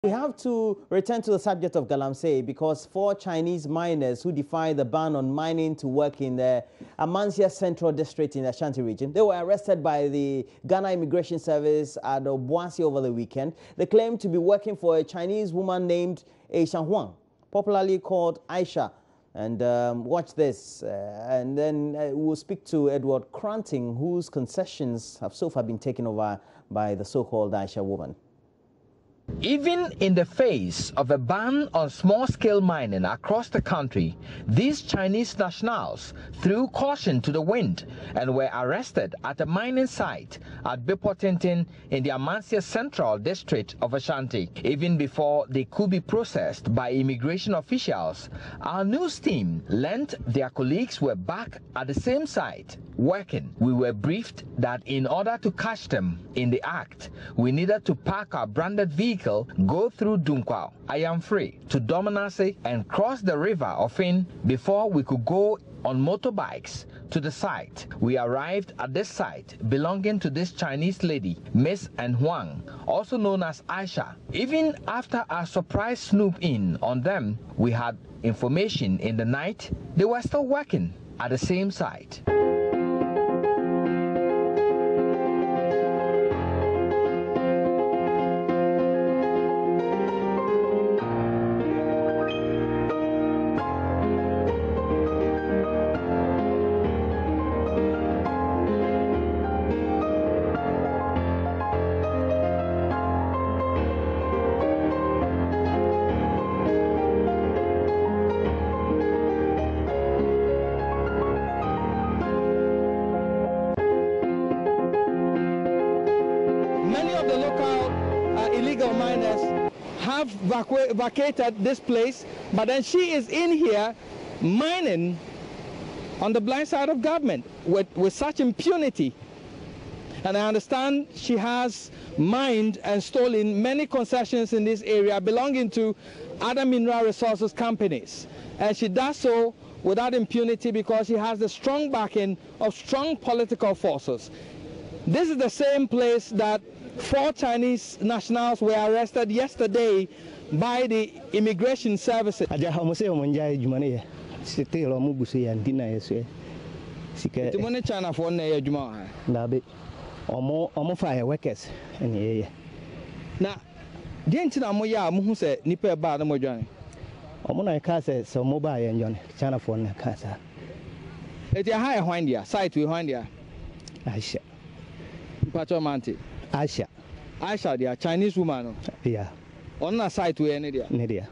We have to return to the subject of Galamsey because 4 Chinese miners who defied the ban on mining to work in the Amansia Central District in the Ashanti region, they were arrested by the Ghana Immigration Service at Obuasi over the weekend. They claim to be working for a Chinese woman named Aisha Huang, popularly called Aisha. And watch this, and then we'll speak to Edward Cranon, whose concessions have so far been taken over by the so-called Aisha woman. Even in the face of a ban on small-scale mining across the country, these Chinese nationals threw caution to the wind and were arrested at a mining site at Bepotintin in the Amansia Central District of Ashanti. Even before they could be processed by immigration officials, our news team learned their colleagues were back at the same site working. We were briefed that in order to catch them in the act, we needed to park our branded vehicle, go through Dunkwao, Ayamfree, to Dominase and cross the river Ofin before we could go on motorbikes to the site. We arrived at this site belonging to this Chinese lady, Miss N Huang, also known as Aisha. Even after our surprise snoop in on them, we had information in the night they were still working at the same site. Many of the local illegal miners have vacated this place, but then she is in here mining on the blind side of government with such impunity. And I understand she has mined and stolen many concessions in this area belonging to other mineral resources companies. And she does so without impunity because she has the strong backing of strong political forces. This is the same place that 4 Chinese nationals were arrested yesterday by the immigration services. Now, Dientina Moya Muhuse Nipe Bad Mojani. Omona Casa, so mobile and John China phone Casa. It's a higher Hindia, site with Hindia. Aisha. Patromanti. Aisha. Aisha, the Chinese woman. Yeah. On a site with Nidia. Nidia.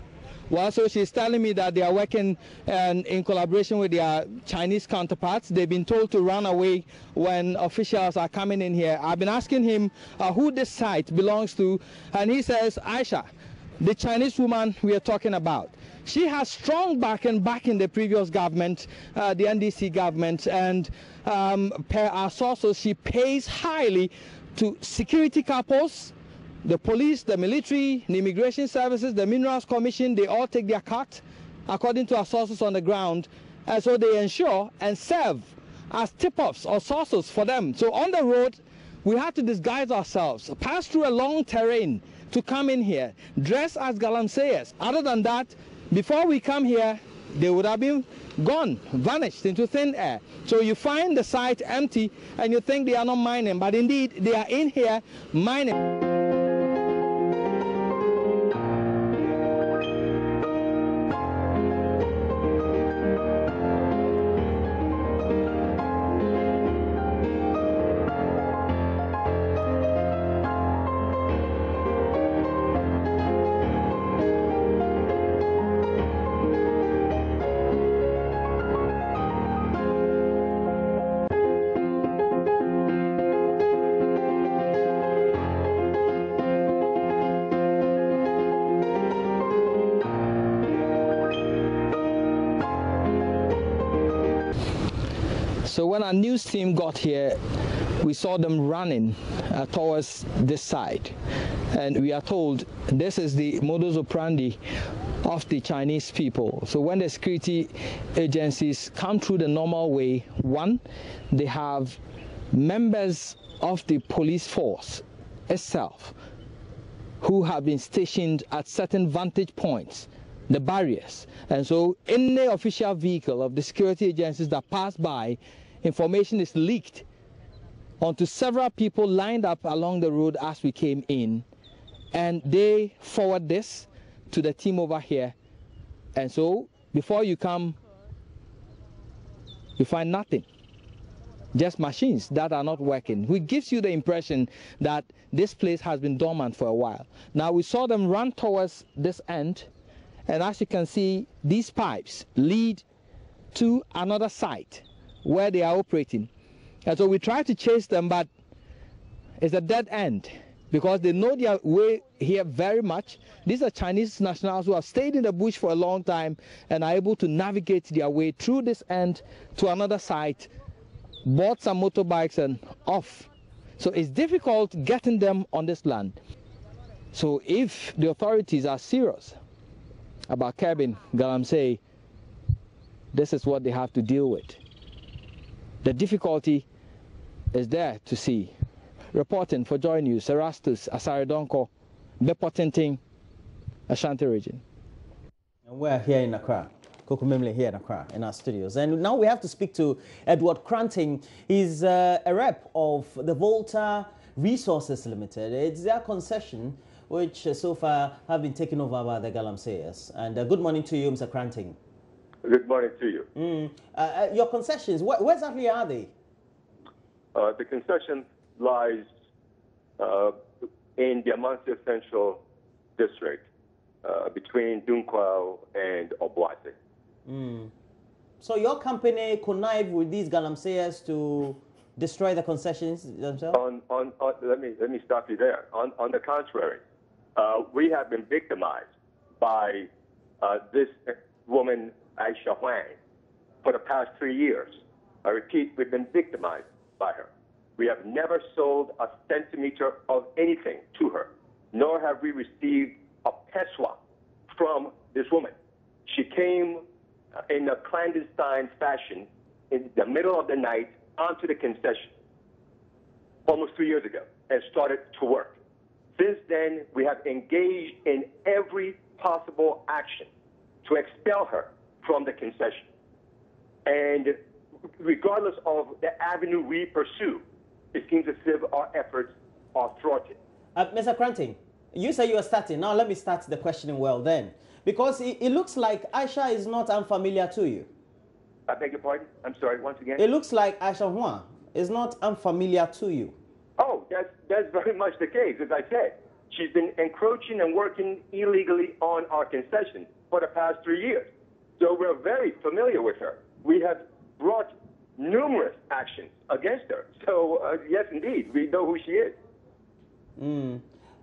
Well, so she's telling me that they are working in collaboration with their Chinese counterparts. They've been told to run away when officials are coming in here. I've been asking him who this site belongs to, and he says, Aisha, the Chinese woman we are talking about. She has strong backing back in the previous government, the NDC government, and per our sources, she pays highly to security couples, the police, the military, the immigration services, the minerals commission. They all take their cut according to our sources on the ground, and so they ensure and serve as tip-offs or sources for them. So on the road, we had to disguise ourselves, pass through a long terrain to come in here, dress as galamseyers. Other than that, before we come here, they would have been gone, vanished into thin air. So you find the site empty and you think they are not mining, but indeed they are in here mining. So when our news team got here, we saw them running towards this side. And we are told this is the modus operandi of the Chinese people. So when the security agencies come through the normal way, one, they have members of the police force itself who have been stationed at certain vantage points, the barriers. And so any official vehicle of the security agencies that pass by, information is leaked onto several people lined up along the road as we came in, and they forward this to the team over here. And so before you come, you find nothing, just machines that are not working, which gives you the impression that this place has been dormant for a while. Now we saw them run towards this end, and as you can see, these pipes lead to another site where they are operating. And so we try to chase them, but it's a dead end because they know their way here very much. These are Chinese nationals who have stayed in the bush for a long time and are able to navigate their way through this end to another site, bought some motorbikes and off. So it's difficult getting them on this land. So if the authorities are serious about curbing Galamsey, this is what they have to deal with. The difficulty is there to see. Reporting for Joy News, Erastus Asaredonko, Bepotinting, Ashanti region. And we're here in Accra. Kokumemle here in Accra in our studios. And now we have to speak to Edward Cranon. He's a rep of the Volta Resources Limited. It's their concession which so far have been taken over by the Galamseyers. And good morning to you, Mr. Cranon. Good morning to you. Your concessions, where exactly are they? The concession lies in the Amansia Central District between Dunkwao and Obuasi. So your company connived with these Galamseyers to destroy the concessions themselves? Let me stop you there. On the contrary, we have been victimized by this woman, Aisha Huang, for the past 3 years. I repeat, we've been victimized by her. We have never sold a centimeter of anything to her, nor have we received a pesewa from this woman. She came in a clandestine fashion in the middle of the night onto the concession almost 3 years ago and started to work. Since then, we have engaged in every possible action to expel her from the concession. And regardless of the avenue we pursue, it seems as if our efforts are thwarted. Mr. Cranon, you say you are starting. Now let me start the questioning well then. Because it looks like Aisha is not unfamiliar to you. I beg your pardon? I'm sorry, once again? It looks like Aisha Huang is not unfamiliar to you. Oh, that's very much the case. As I said, she's been encroaching and working illegally on our concession for the past 3 years. So we're very familiar with her. We have brought numerous actions against her. So yes, indeed, we know who she is.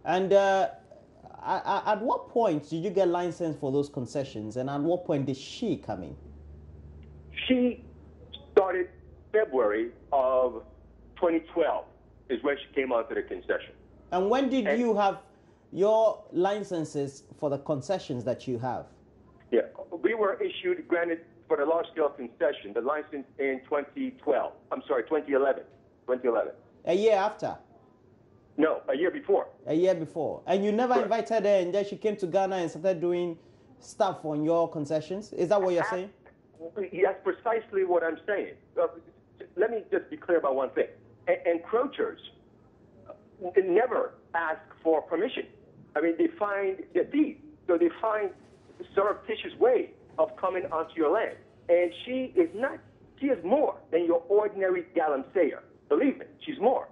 And at what point did you get license for those concessions, and at what point did she come in? She started February of 2012 is when she came onto the concession. And when did you have your licenses for the concessions that you have? Yeah, we were granted for the large-scale concession, the license in 2012. I'm sorry, 2011. 2011. A year after? No, a year before. A year before. And you never invited her, and then she came to Ghana and started doing stuff on your concessions? Is that what you're saying? That's precisely what I'm saying. Let me just be clear about one thing. Encroachers never ask for permission. I mean, they find the thief, so they find a surreptitious way of coming onto your land. And she is more than your ordinary galamseyer. Believe me, she's more.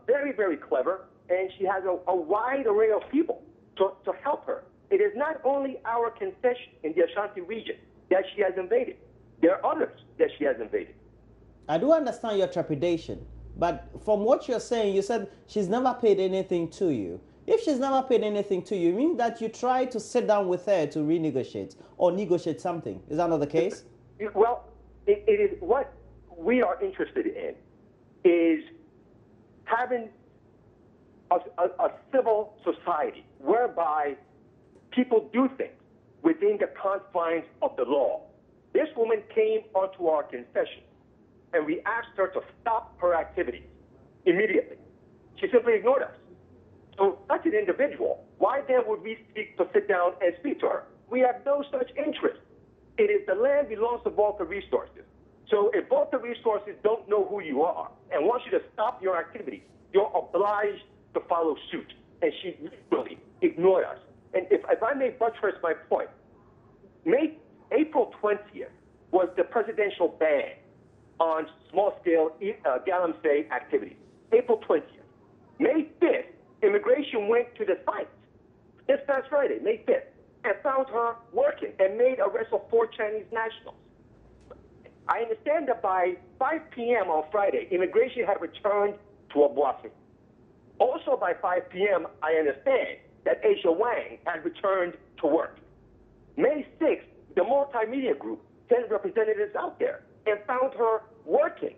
Very, very clever, and she has a wide array of people to help her. It is not only our concession in the Ashanti region that she has invaded. There are others that she has invaded. I do understand your trepidation, but from what you're saying, you said she's never paid anything to you. If she's never paid anything to you, it means that you try to sit down with her to renegotiate or negotiate something. Is that not the case? Well, it is what we are interested in is having a civil society whereby people do things within the confines of the law. This woman came onto our concession, and we asked her to stop her activities immediately. She simply ignored us. So such an individual, why then would we seek to sit down and speak to her? We have no such interest. It is the land belongs to Volta Resources. So if Volta Resources don't know who you are and want you to stop your activity, you're obliged to follow suit. And she literally ignored us. And if I may buttress my point, April 20th was the presidential ban on small-scale galamsey activities. April 20th. May 5th, immigration went to the site this past Friday, May 5th, and found her working and made arrests of 4 Chinese nationals. I understand that by 5 p.m. on Friday, immigration had returned to Obuasi. Also by 5 p.m., I understand that Asia Wang had returned to work. May 6th, the multimedia group sent representatives out there and found her working.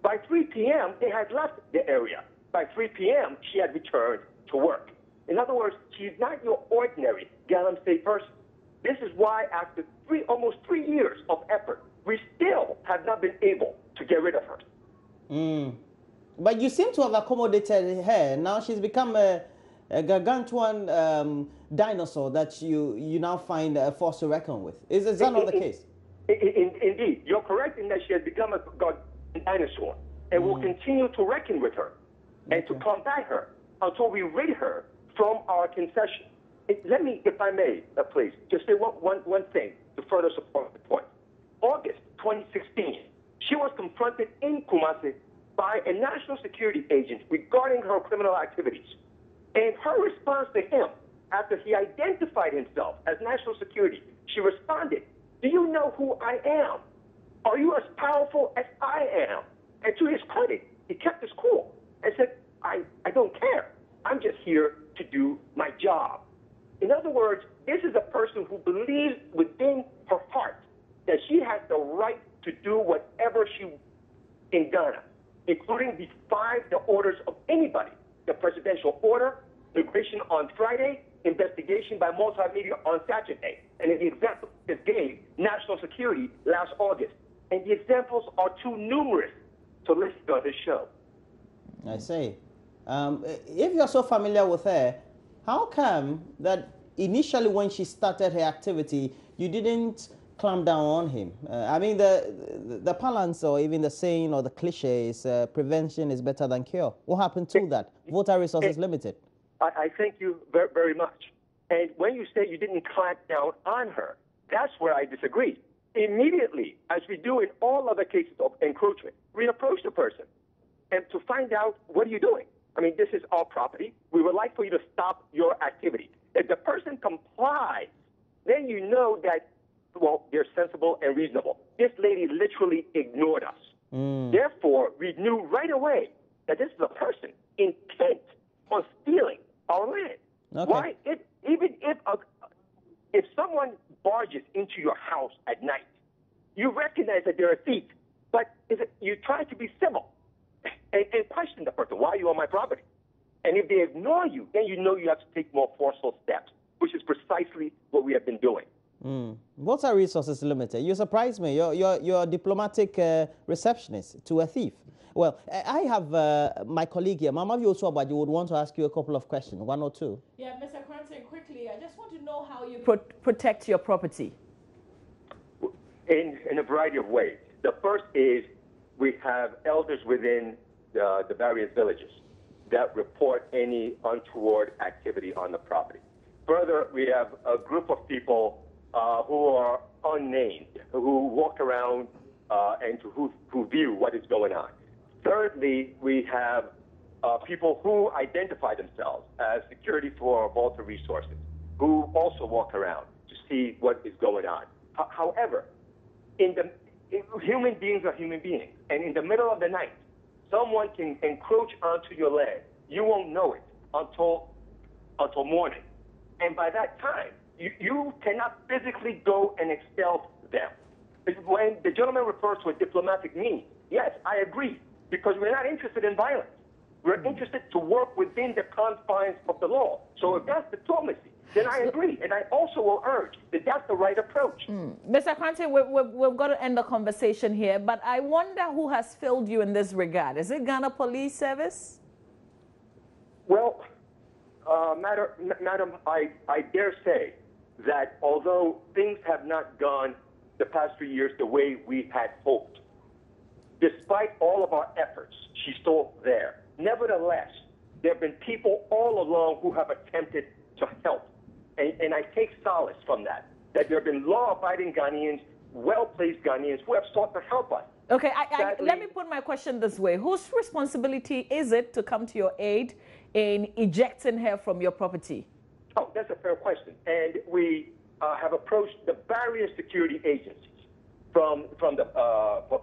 By 3 p.m., they had left the area. By 3 p.m., she had returned to work. In other words, she's not your ordinary galamsey person. This is why after almost 3 years of effort, we still have not been able to get rid of her. But you seem to have accommodated her. Now she's become a gargantuan dinosaur that you now find a force to reckon with. Is that not the case? Indeed. You're correct in that she has become a dinosaur, and we'll continue to reckon with her and to combat her until we rid her from our concession. Let me, if I may, please, just say one thing to further support the point. August 2016, she was confronted in Kumasi by a national security agent regarding her criminal activities. And her response to him, after he identified himself as national security, she responded, "Do you know who I am? Are you as powerful as I am?" And to his credit, he kept his cool and said, I don't care. I'm just here to do my job. In other words, this is a person who believes within her heart that she has the right to do whatever she in Ghana, including defy the orders of anybody. The presidential order, immigration on Friday, investigation by multimedia on Saturday. And in the example that gave national security last August. And the examples are too numerous to list on this show. I see. If you're so familiar with her, how come that initially when she started her activity, you didn't clamp down on him? I mean, the parlance or even the saying or the cliche is prevention is better than cure. What happened to that? Volta Resources Limited. I thank you very, very much. And when you say you didn't clamp down on her, that's where I disagree. Immediately, as we do in all other cases of encroachment, we approach the person and to find out, what are you doing? I mean, this is our property. We would like for you to stop your activity. If the person complies, then you know that, well, they're sensible and reasonable. This lady literally ignored us. Therefore, we knew right away that this is a person intent on stealing our land. Okay. Why? Even if someone barges into your house at night, you recognize that they're a thief, but you try to be civil and question the person, why are you on my property? And if they ignore you, then you know you have to take more forceful steps, which is precisely what we have been doing. Volta Resources Limited. You surprise me. You're a diplomatic receptionist to a thief. Well, I have my colleague here, Mama Viosuabaji, would want to ask you a couple of questions, one or two. Yeah, Mr. Cranon, quickly, I just want to know how you protect your property. In a variety of ways. The first is we have elders within the various villages that report any untoward activity on the property. Further, we have a group of people who are unnamed, who walk around and who view what is going on. Thirdly, we have people who identify themselves as security for Volta Resources, who also walk around to see what is going on. However, human beings are human beings, and in the middle of the night, someone can encroach onto your land. You won't know it until morning. And by that time, you cannot physically go and expel them. When the gentleman refers to a diplomatic means, yes, I agree, because we're not interested in violence. We're interested to work within the confines of the law. So if that's diplomacy, then I agree. And I also will urge that that's the right approach. Mr. Cranon, we've got to end the conversation here, but I wonder who has failed you in this regard. Is it Ghana Police Service? Well, Madam, I dare say that although things have not gone the past 3 years the way we had hoped, despite all of our efforts, she's still there. Nevertheless, there have been people all along who have attempted to help. And I take solace from that there have been law-abiding Ghanaians, well-placed Ghanaians who have sought to help us. Okay, let me put my question this way. Whose responsibility is it to come to your aid in ejecting her from your property? Oh, that's a fair question. And we have approached the various security agencies, from the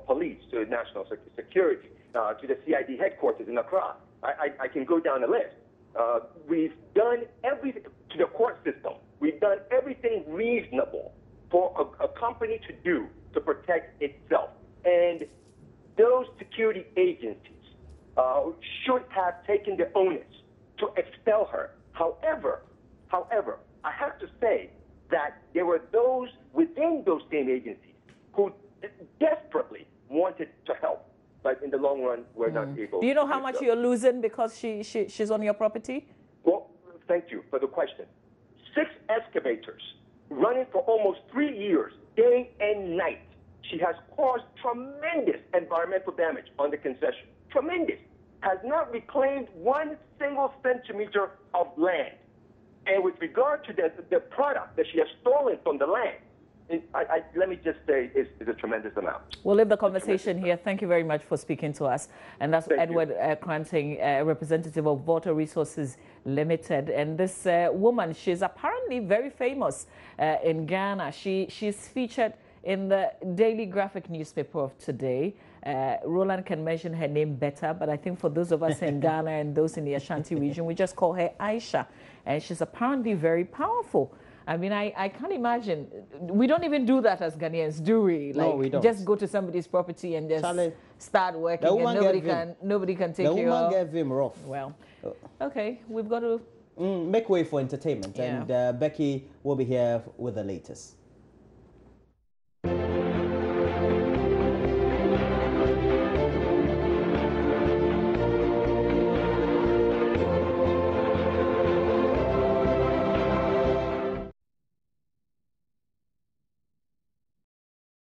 police to national security to the CID headquarters in Accra. I can go down the list. We've done everything to the court system. We've done everything reasonable for a company to do to protect itself. And those security agencies should have taken the onus to expel her. However, I have to say that there were those within those same agencies who desperately wanted to help. But in the long run, we're not able. Do you know how much you're losing because she's on your property? Well, thank you for the question. 6 excavators running for almost 3 years, day and night. She has caused tremendous environmental damage on the concession. Tremendous. Has not reclaimed 1 single centimeter of land. And with regard to the product that she has stolen from the land, let me just say it's a tremendous amount. We'll leave the conversation here. Thank you very much for speaking to us. And that's Edward Cranon, representative of Water Resources Limited. And this woman, she's apparently very famous in Ghana. She's featured in the Daily Graphic newspaper of today. Roland can mention her name better, but I think for those of us in Ghana and those in the Ashanti region, we just call her Aisha. And she's apparently very powerful. I mean, I can't imagine. We don't even do that as Ghanaians, do we? Like, no, we don't. Just go to somebody's property and just start working, and nobody can take you off. The woman gave him rough. Well, okay, we've got to make way for entertainment. Yeah. And Becky will be here with the latest.